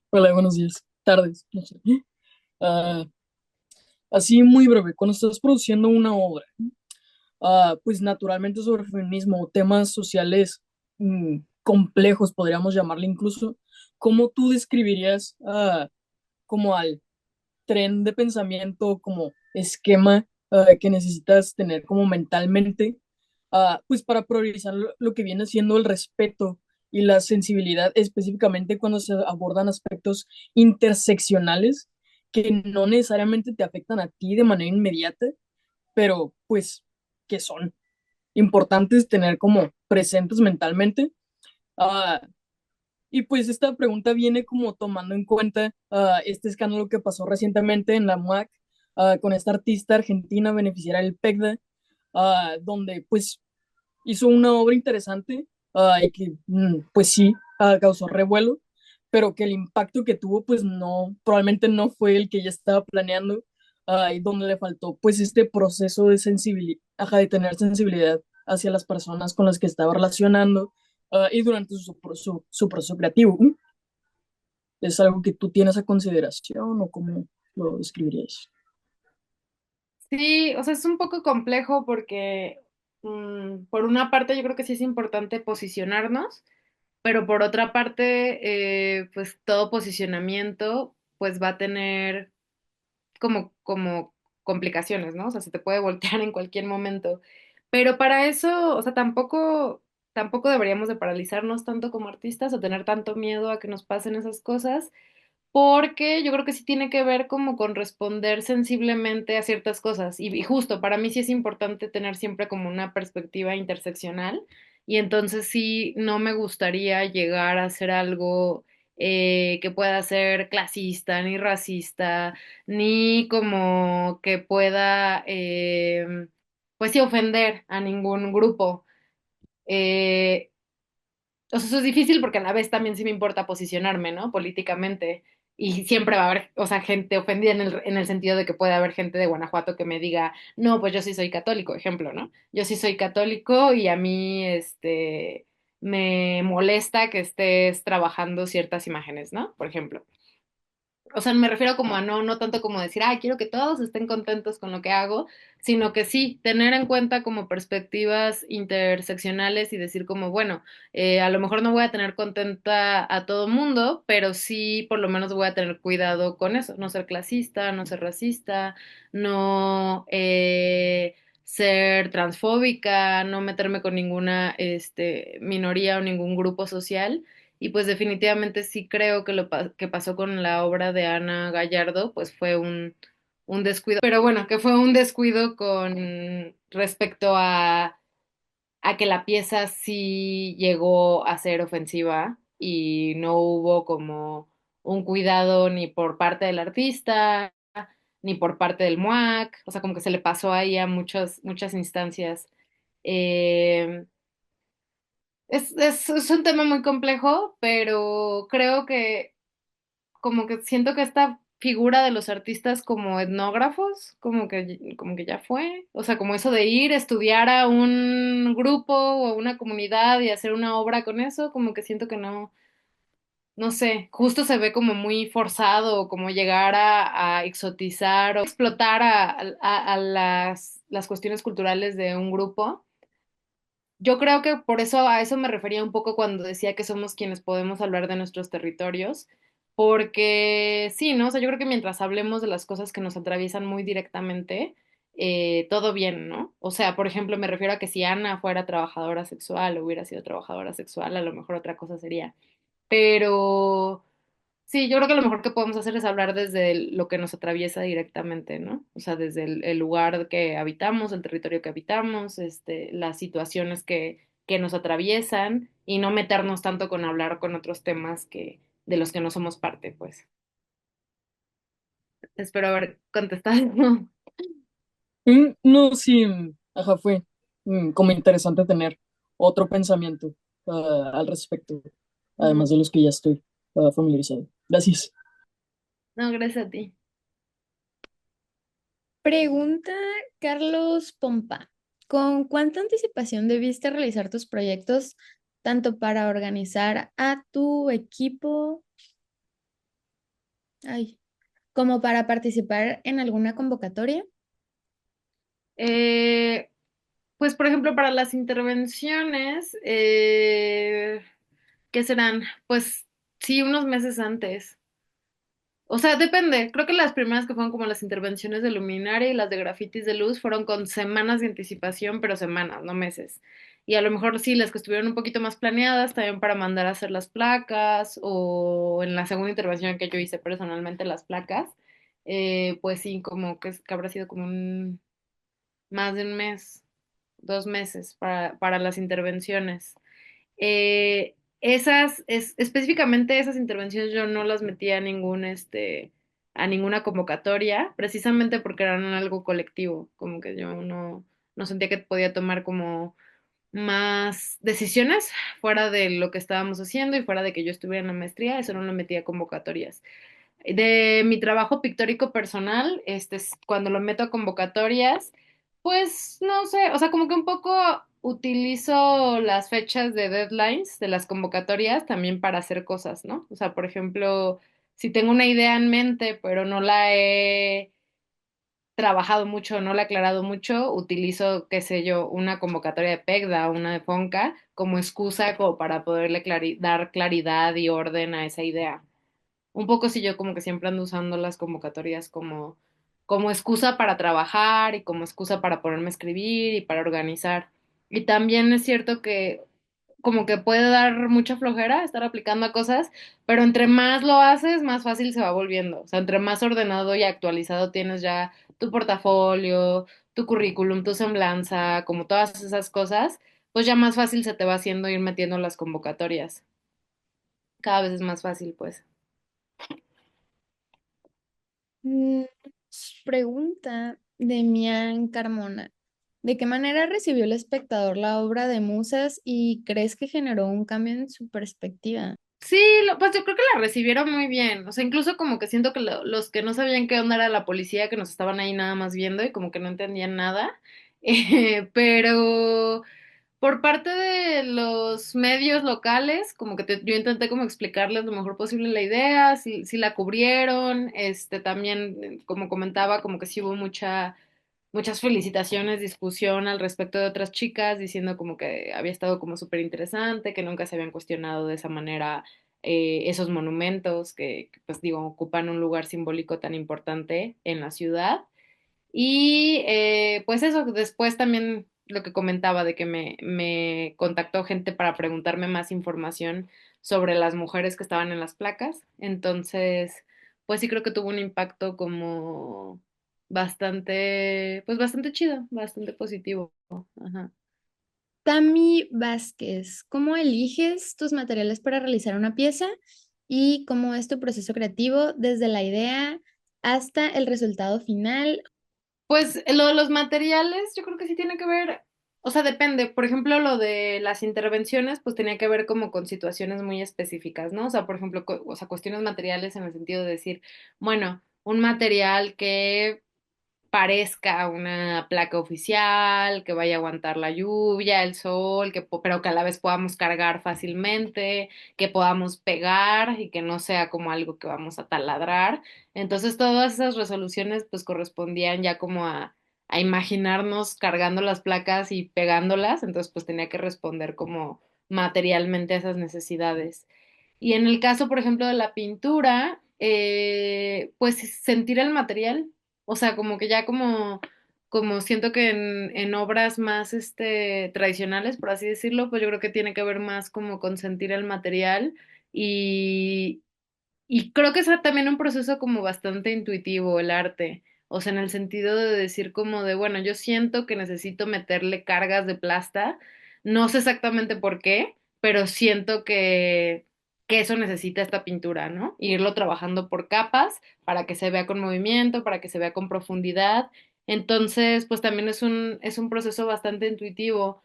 Speaker 3: Hola, buenos días. Tardes. No sé. Ah, Así muy breve, cuando estás produciendo una obra, pues naturalmente sobre feminismo o temas sociales complejos, podríamos llamarle incluso, ¿cómo tú describirías como al tren de pensamiento, como esquema que necesitas tener como mentalmente, pues para priorizar lo que viene siendo el respeto y la sensibilidad, específicamente cuando se abordan aspectos interseccionales que no necesariamente te afectan a ti de manera inmediata, pero pues que son importantes tener como presentes mentalmente. Ah, y pues esta pregunta viene como tomando en cuenta este escándalo que pasó recientemente en la MUAC con esta artista argentina beneficiaria del PECDA, donde pues hizo una obra interesante y que pues sí causó revuelo, pero que el impacto que tuvo pues no, probablemente no fue el que ella estaba planeando y donde le faltó pues este proceso de sensibilidad, de tener sensibilidad hacia las personas con las que estaba relacionando y durante su proceso creativo. ¿Es algo que tú tienes a consideración o cómo lo describirías?
Speaker 2: Sí, o sea, es un poco complejo porque por una parte yo creo que sí es importante posicionarnos, pero por otra parte, pues todo posicionamiento pues va a tener como complicaciones, ¿no? O sea, se te puede voltear en cualquier momento. Pero para eso, o sea, tampoco deberíamos de paralizarnos tanto como artistas o tener tanto miedo a que nos pasen esas cosas, porque yo creo que sí tiene que ver como con responder sensiblemente a ciertas cosas. Y justo, para mí sí es importante tener siempre como una perspectiva interseccional. Y entonces sí, no me gustaría llegar a hacer algo que pueda ser clasista, ni racista, ni como que pueda, pues sí, ofender a ningún grupo. Eh, o sea, eso es difícil porque a la vez también sí me importa posicionarme, ¿no? Políticamente. Y siempre va a haber, o sea, gente ofendida en el sentido de que puede haber gente de Guanajuato que me diga, no, pues yo sí soy católico, ejemplo, ¿no? Yo sí soy católico y a mí, me molesta que estés trabajando ciertas imágenes, ¿no? Por ejemplo. O sea, me refiero como a no tanto como decir, ay, quiero que todos estén contentos con lo que hago, sino que sí, tener en cuenta como perspectivas interseccionales y decir como, bueno, a lo mejor no voy a tener contenta a todo mundo, pero sí por lo menos voy a tener cuidado con eso, no ser clasista, no ser racista, no ser transfóbica, no meterme con ninguna minoría o ningún grupo social. Y pues definitivamente sí creo que que pasó con la obra de Ana Gallardo, pues fue un descuido. Pero bueno, que fue un descuido con respecto a que la pieza sí llegó a ser ofensiva y no hubo como un cuidado ni por parte del artista, ni por parte del MUAC, o sea, como que se le pasó ahí a muchas instancias. Eh, es un tema muy complejo, pero creo que como que siento que esta figura de los artistas como etnógrafos, como que ya fue. O sea, como eso de ir, estudiar a un grupo o a una comunidad y hacer una obra con eso, como que siento que no sé, justo se ve como muy forzado, como llegar a exotizar o explotar a las cuestiones culturales de un grupo. Yo creo que por eso a eso me refería un poco cuando decía que somos quienes podemos hablar de nuestros territorios, porque sí, ¿no? O sea, yo creo que mientras hablemos de las cosas que nos atraviesan muy directamente, todo bien, ¿no? O sea, por ejemplo, me refiero a que si Ana fuera trabajadora sexual o hubiera sido trabajadora sexual, a lo mejor otra cosa sería. Pero sí, yo creo que lo mejor que podemos hacer es hablar desde lo que nos atraviesa directamente, ¿no? O sea, desde el lugar que habitamos, el territorio que habitamos, las situaciones que nos atraviesan y no meternos tanto con hablar con otros temas de los que no somos parte, pues. Espero haber contestado.
Speaker 3: No, sí, ajá, fue como interesante tener otro pensamiento al respecto,
Speaker 2: Ujú.
Speaker 3: además de los que ya estoy familiarizado. Gracias.
Speaker 2: No, gracias a ti.
Speaker 1: Pregunta Carlos Pompa. ¿Con cuánta anticipación debiste realizar tus proyectos, tanto para organizar a tu equipo, ay, como para participar en alguna convocatoria?
Speaker 2: Eh, pues, por ejemplo, para las intervenciones, ¿qué serán? Pues sí, unos meses antes. O sea, depende. Creo que las primeras que fueron como las intervenciones de luminaria y las de grafitis de luz fueron con semanas de anticipación, pero semanas, no meses. Y a lo mejor sí, las que estuvieron un poquito más planeadas, también para mandar a hacer las placas, o en la segunda intervención que yo hice personalmente las placas, pues sí, como que habrá sido como más de un mes, 2 meses para las intervenciones. Específicamente esas intervenciones yo no las metía a ninguna convocatoria, precisamente porque eran algo colectivo, como que yo no sentía que podía tomar como más decisiones fuera de lo que estábamos haciendo y fuera de que yo estuviera en la maestría, eso no lo metía a convocatorias. De mi trabajo pictórico personal, cuando lo meto a convocatorias, pues no sé, o sea, como que un poco utilizo las fechas de deadlines de las convocatorias también para hacer cosas, ¿no? O sea, por ejemplo, si tengo una idea en mente, pero no la he trabajado mucho, no la he aclarado mucho, utilizo, qué sé yo, una convocatoria de PECDA o una de FONCA como excusa como para poderle dar claridad y orden a esa idea. Un poco sí, yo como que siempre ando usando las convocatorias como excusa para trabajar y como excusa para ponerme a escribir y para organizar. Y también es cierto que como que puede dar mucha flojera estar aplicando a cosas, pero entre más lo haces, más fácil se va volviendo. O sea, entre más ordenado y actualizado tienes ya tu portafolio, tu currículum, tu semblanza, como todas esas cosas, pues ya más fácil se te va haciendo ir metiendo las convocatorias. Cada vez es más fácil, pues.
Speaker 1: Mm, Pregunta de Mian Carmona. ¿De qué manera recibió el espectador la obra de Musas y crees que generó un cambio en su perspectiva?
Speaker 2: Sí, pues yo creo que la recibieron muy bien. O sea, incluso como que siento que los que no sabían qué onda era la policía, que nos estaban ahí nada más viendo y como que no entendían nada. Pero por parte de los medios locales, como que yo intenté como explicarles lo mejor posible la idea, si la cubrieron, también, como comentaba, como que sí hubo muchas felicitaciones, discusión al respecto de otras chicas, diciendo como que había estado como súper interesante, que nunca se habían cuestionado de esa manera esos monumentos que, pues digo, ocupan un lugar simbólico tan importante en la ciudad. Y pues eso, después también lo que comentaba de que me contactó gente para preguntarme más información sobre las mujeres que estaban en las placas. Entonces, pues sí creo que tuvo un impacto como bastante chido, bastante positivo. Ajá.
Speaker 1: Tami Vázquez, ¿cómo eliges tus materiales para realizar una pieza y cómo es tu proceso creativo desde la idea hasta el resultado final?
Speaker 2: Pues lo de los materiales, yo creo que sí tiene que ver, o sea, depende. Por ejemplo, lo de las intervenciones, pues tenía que ver como con situaciones muy específicas, ¿no? O sea, por ejemplo, o sea, cuestiones materiales en el sentido de decir, bueno, un material que parezca una placa oficial, que vaya a aguantar la lluvia, el sol, pero que a la vez podamos cargar fácilmente, que podamos pegar y que no sea como algo que vamos a taladrar. Entonces todas esas resoluciones pues correspondían ya como a imaginarnos cargando las placas y pegándolas, entonces pues tenía que responder como materialmente a esas necesidades. Y en el caso, por ejemplo, de la pintura, pues sentir el material, o sea, como que ya como siento que en obras más tradicionales, por así decirlo, pues yo creo que tiene que ver más como con sentir el material y, y creo que es también un proceso como bastante intuitivo el arte, o sea, en el sentido de decir como de, bueno, yo siento que necesito meterle cargas de plasta, no sé exactamente por qué, pero siento que eso necesita esta pintura, ¿no? Y irlo trabajando por capas para que se vea con movimiento, para que se vea con profundidad. Entonces, pues también es un proceso bastante intuitivo,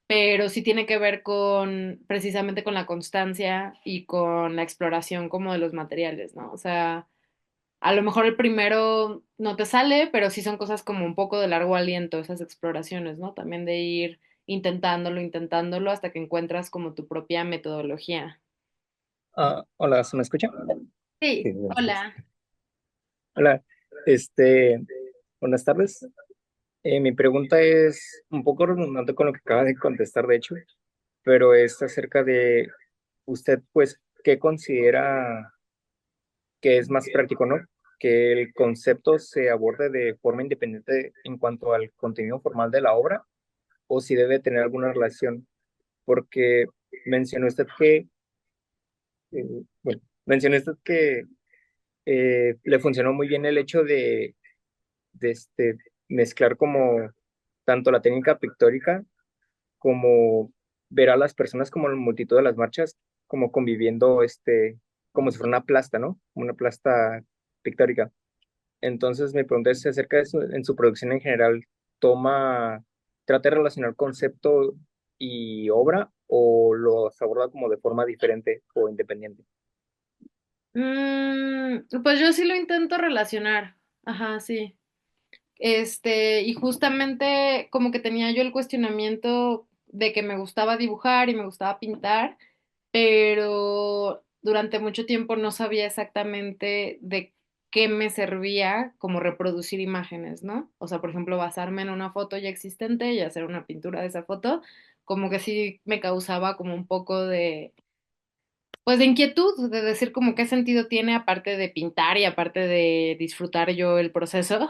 Speaker 2: pero sí tiene que ver precisamente con la constancia y con la exploración como de los materiales, ¿no? O sea, a lo mejor el primero no te sale, pero sí son cosas como un poco de largo aliento, esas exploraciones, ¿no? También de ir intentándolo, intentándolo hasta que encuentras como tu propia metodología.
Speaker 4: Hola, ¿se me escucha?
Speaker 2: Sí,
Speaker 4: Sí, gracias.
Speaker 2: hola.
Speaker 4: Hola, este, buenas tardes. Mi pregunta es un poco redundante con lo que acaba de contestar, de hecho, pero es acerca de usted, pues, ¿qué considera que es más práctico, ¿no? Que el concepto se aborde de forma independiente en cuanto al contenido formal de la obra o si debe tener alguna relación, porque mencionó usted que, bueno, mencionó usted que le funcionó muy bien el hecho de mezclar como tanto la técnica pictórica como ver a las personas como la multitud de las marchas como conviviendo como si fuera una plasta, ¿no? Una plasta pictórica. Entonces mi pregunta es acerca de eso, en su producción en general, trata de relacionar concepto y obra o los aborda como de forma diferente o independiente.
Speaker 2: Pues yo sí lo intento relacionar. Ajá, sí. Y justamente como que tenía yo el cuestionamiento de que me gustaba dibujar y me gustaba pintar, pero durante mucho tiempo no sabía exactamente de qué me servía como reproducir imágenes, ¿no? O sea, por ejemplo, basarme en una foto ya existente y hacer una pintura de esa foto, como que sí me causaba como un poco de pues de inquietud, de decir como qué sentido tiene aparte de pintar y aparte de disfrutar yo el proceso,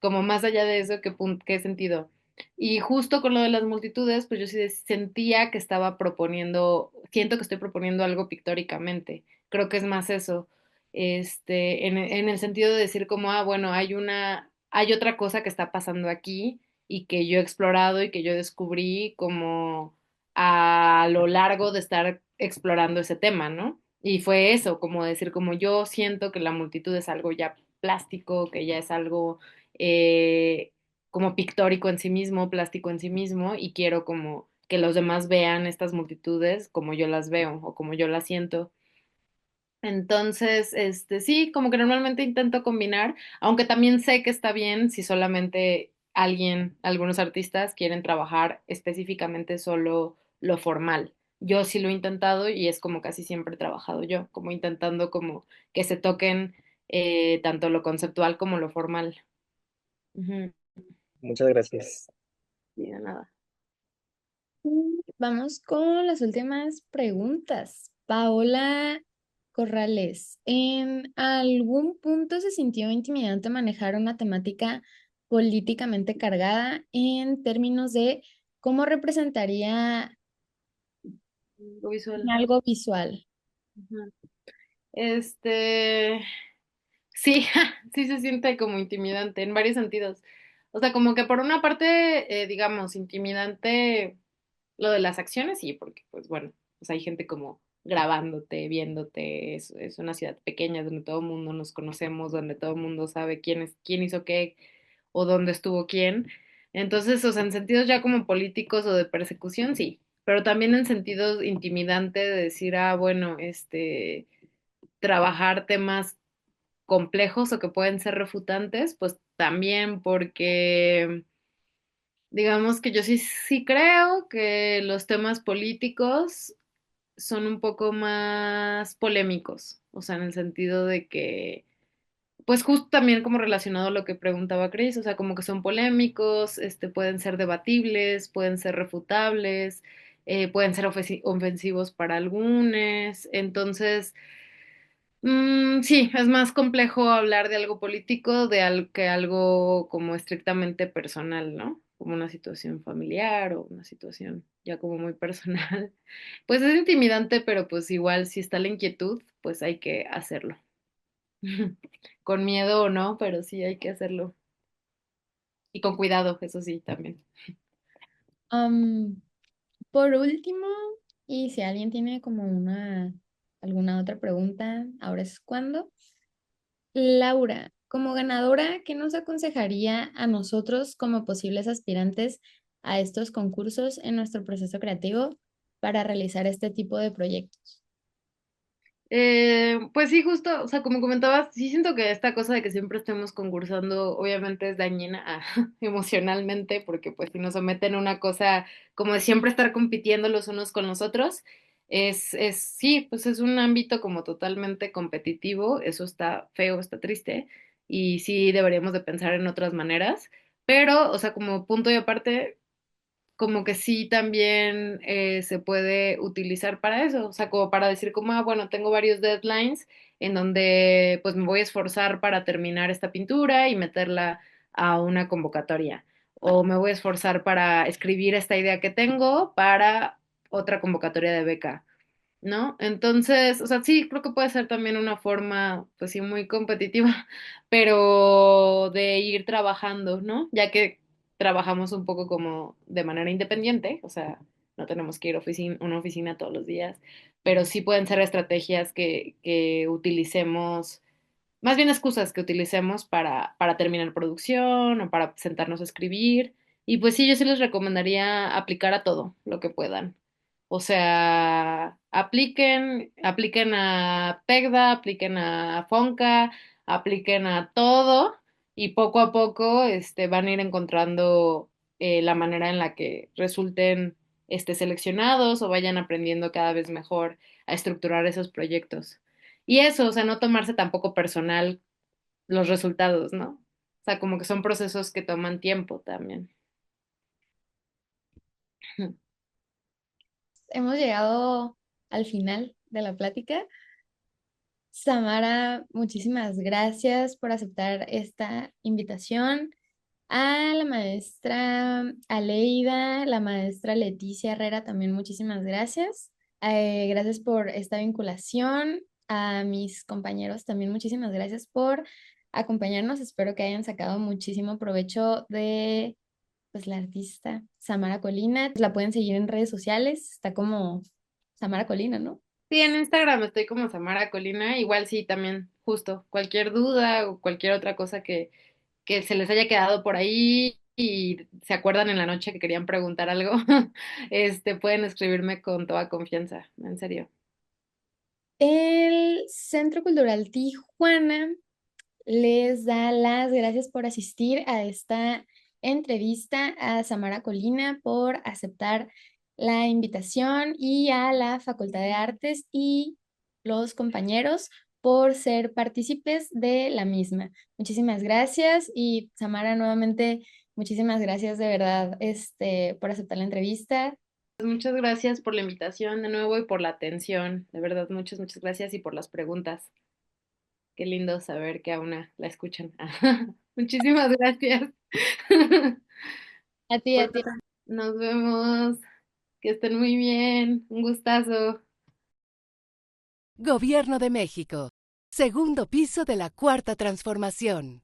Speaker 2: como más allá de eso, qué sentido. Y justo con lo de las multitudes, pues yo sí sentía que estaba proponiendo, siento que estoy proponiendo algo pictóricamente. Creo que es más eso, en el sentido de decir como, ah, bueno, hay otra cosa que está pasando aquí y que yo he explorado y que yo descubrí como a lo largo de estar explorando ese tema, ¿no? Y fue eso, como decir, como yo siento que la multitud es algo ya plástico, que ya es algo eh, como pictórico en sí mismo, plástico en sí mismo, y quiero como que los demás vean estas multitudes como yo las veo o como yo las siento. Entonces, sí, como que normalmente intento combinar, aunque también sé que está bien si solamente algunos artistas quieren trabajar específicamente solo lo formal. Yo sí lo he intentado y es como casi siempre he trabajado yo, como intentando como que se toquen tanto lo conceptual como lo formal. Ujú.
Speaker 4: Muchas gracias.
Speaker 2: Sí, de nada.
Speaker 1: Vamos con las últimas preguntas. Paola Corrales, ¿en algún punto se sintió intimidante manejar una temática políticamente cargada en términos de cómo representaría
Speaker 2: Lo visual.
Speaker 1: algo visual?
Speaker 2: Ujú. Este, Sí, sí se siente como intimidante en varios sentidos. O sea, como que por una parte, digamos, intimidante lo de las acciones, sí, porque pues bueno, pues hay gente como grabándote, viéndote, es una ciudad pequeña donde todo el mundo nos conocemos, donde todo el mundo sabe quién hizo qué o dónde estuvo quién. Entonces, o sea, en sentidos ya como políticos o de persecución, sí, pero también en sentidos intimidante de decir, ah, bueno, trabajar temas complejos o que pueden ser refutantes, pues también porque digamos que yo sí creo que los temas políticos son un poco más polémicos, o sea, en el sentido de que, pues justo también como relacionado a lo que preguntaba Chris, o sea, como que son polémicos, pueden ser debatibles, pueden ser refutables, pueden ser ofensivos para algunos, entonces sí, es más complejo hablar de algo político que algo como estrictamente personal, ¿no? Como una situación familiar o una situación ya como muy personal. Pues es intimidante, pero pues igual si está la inquietud, pues hay que hacerlo. Con miedo o no, pero sí hay que hacerlo. Y con cuidado, eso sí, también.
Speaker 1: Am, por último, y si alguien tiene como alguna otra pregunta, ahora es cuando. Laura, como ganadora, ¿qué nos aconsejaría a nosotros como posibles aspirantes a estos concursos en nuestro proceso creativo para realizar este tipo de proyectos?
Speaker 2: Pues sí, justo, o sea, como comentabas, sí siento que esta cosa de que siempre estemos concursando, obviamente es dañina emocionalmente, porque pues si nos someten a una cosa como de siempre estar compitiendo los unos con los otros, sí, pues es un ámbito como totalmente competitivo, eso está feo, está triste, y sí deberíamos de pensar en otras maneras, pero, o sea, como punto y aparte, como que sí también se puede utilizar para eso, o sea, como para decir como, bueno, tengo varios deadlines en donde pues me voy a esforzar para terminar esta pintura y meterla a una convocatoria, o me voy a esforzar para escribir esta idea que tengo para otra convocatoria de beca. ¿No? Entonces, o sea, sí, creo que puede ser también una forma, pues sí, muy competitiva, pero de ir trabajando, ¿no? Ya que trabajamos un poco como de manera independiente, o sea, no tenemos que ir a una oficina todos los días, pero sí pueden ser estrategias que utilicemos, más bien excusas que utilicemos para terminar producción o para sentarnos a escribir. Y pues sí, yo sí les recomendaría aplicar a todo lo que puedan. O sea, apliquen a PEGDA, apliquen a FONCA, apliquen a todo y poco a poco van a ir encontrando la manera en la que resulten seleccionados o vayan aprendiendo cada vez mejor a estructurar esos proyectos. Y eso, o sea, no tomarse tampoco personal los resultados, ¿no? O sea, como que son procesos que toman tiempo también.
Speaker 1: Hemos llegado al final de la plática. Samara, muchísimas gracias por aceptar esta invitación. A la maestra Aleida, la maestra Leticia Herrera, también muchísimas gracias. Gracias por esta vinculación. A mis compañeros también muchísimas gracias por acompañarnos. Espero que hayan sacado muchísimo provecho de pues, la artista Samara Colina. La pueden seguir en redes sociales. Está como Samara Colina, ¿no?
Speaker 2: Sí, en Instagram estoy como Samara Colina, igual sí, también, justo, cualquier duda o cualquier otra cosa que se les haya quedado por ahí y se acuerdan en la noche que querían preguntar algo, pueden escribirme con toda confianza, en serio.
Speaker 1: El Centro Cultural Tijuana les da las gracias por asistir a esta entrevista, a Samara Colina por aceptar la invitación y a la Facultad de Artes y los compañeros por ser partícipes de la misma. Muchísimas gracias y Samara, nuevamente, muchísimas gracias de verdad, por aceptar la entrevista.
Speaker 2: Muchas gracias por la invitación de nuevo y por la atención, de verdad, muchas gracias y por las preguntas. Qué lindo saber que a una la escuchan. Muchísimas gracias.
Speaker 1: A ti, a ti.
Speaker 2: Nos vemos. Que estén muy bien. Un gustazo.
Speaker 5: Gobierno de México. Segundo piso de la Cuarta Transformación.